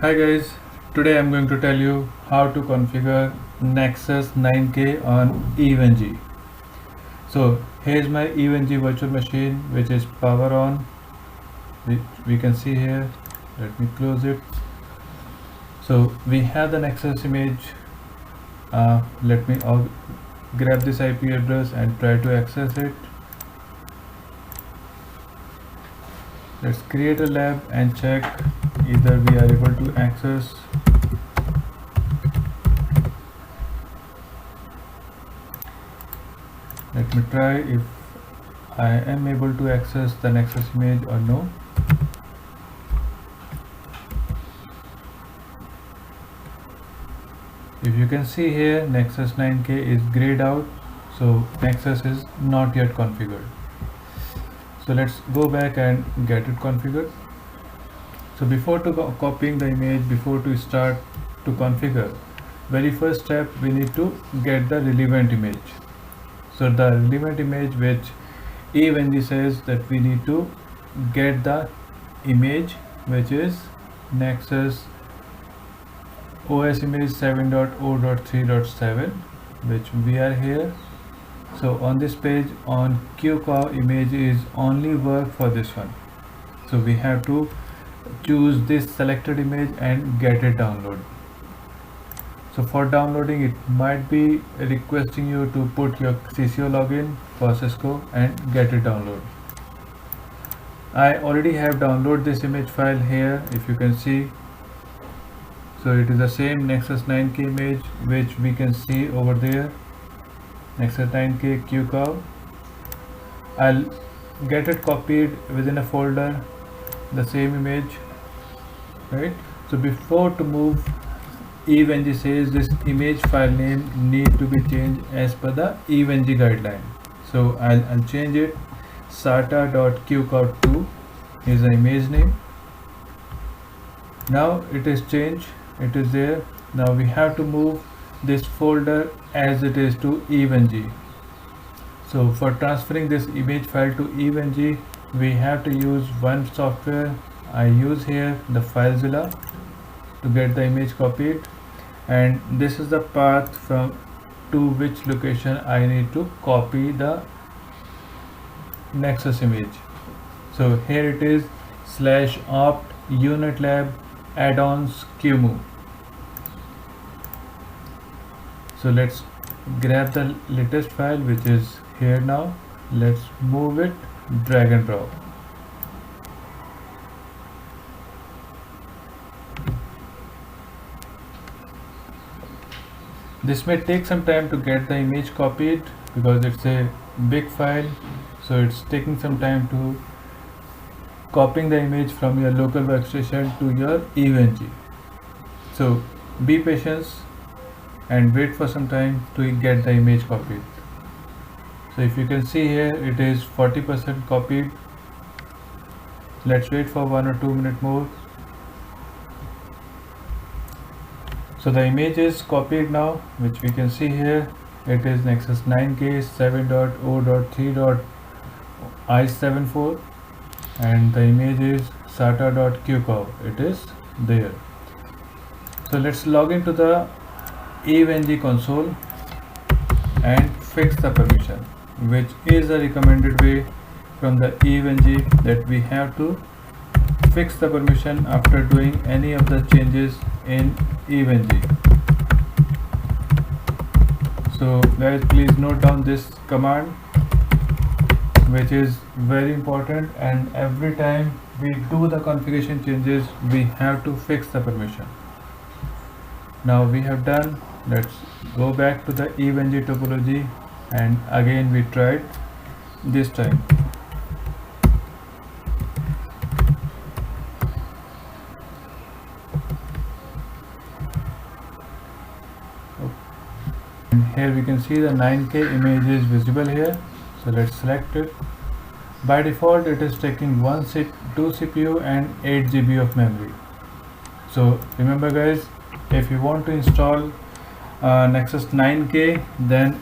Hi guys, today I'm going to tell you how to configure Nexus 9K on EVE-NG. So here's my EVE-NG virtual machine which is power on. We can see here. Let me close it. So we have the Nexus image. Let me grab this IP address and try to access it. Let's create a lab and check either we are able to access. Let me try if I am able to access the Nexus image or no. If you can see here, Nexus 9K is grayed out, so Nexus is not yet configured. So let's go back and get it configured. So before copying the image, before to start to configure, very first step we need to get the relevant image. So the relevant image which EVE-NG says that we need to get the image which is Nexus OS image 7.0.3.7, which we are here. So on this page on QCOW image is only work for this one. So we have to choose this selected image and get it download. So for downloading it might be requesting you to put your CCO login for Cisco and get it download. I already have downloaded this image file here, if you can see. So it is the same Nexus 9K image which we can see over there. Nexus 9K QCOW. I'll get it copied within a folder, the same image, right? So before to move, EVE-NG says this image file name need to be changed as per the EVE-NG guideline. So I'll change it. SATA.QCOW2 is the image name. Now it is changed, it is there. Now we have to move this folder as it is to EVE-NG. So for transferring this image file to EVE-NG, we have to use one software. I use here the FileZilla to get the image copied, and this is the path from to which location I need to copy the Nexus image. So here it is /opt unitlab add-ons QEMU. So let's grab the latest file which is here now. Let's move it, drag and drop. This may take some time to get the image copied because it's a big file, so it's taking some time to copying the image from your local workstation to your EVE-NG. So be patient and wait for some time to get the image copied. So if you can see here, it is 40% copied. Let's wait for 1 or 2 minutes more. So the image is copied now, which we can see here. It is Nexus 9K 7.0.3.i74 and the image is SATA.QCOW. It is there. So let's log into the EVE-NG console and fix the permission, which is a recommended way from the EVE-NG that we have to fix the permission after doing any of the changes in EVE-NG. So guys, please note down this command, which is very important, and every time we do the configuration changes we have to fix the permission. Now we have done. Let's go back to the EVE-NG topology and again we tried this time. And here we can see the 9K image is visible here. So let's select it. By default it is taking 2 CPU and 8 GB of memory. So remember guys, if you want to install Nexus 9K, then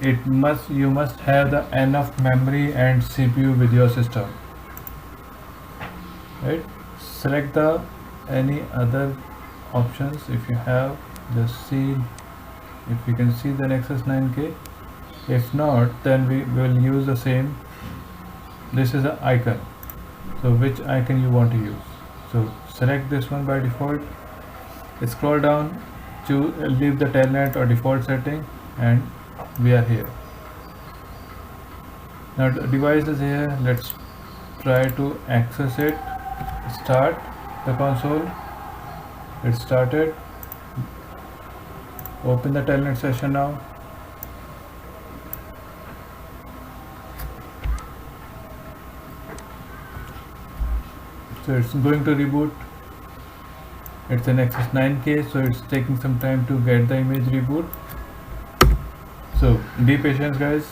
you must have the enough memory and CPU with your system, right? Select the any other options. If you have, just see if you can see the Nexus 9K. If not, then we will use the same. This is an icon, so which icon you want to use. So select this one by default, scroll down to leave the telnet or default setting, and we are here. Now the device is here. Let's try to access it. Start the console. It started. Open the telnet session now. So it's going to reboot. It's an Nexus 9K, so it's taking some time to get the image reboot. So be patient, guys.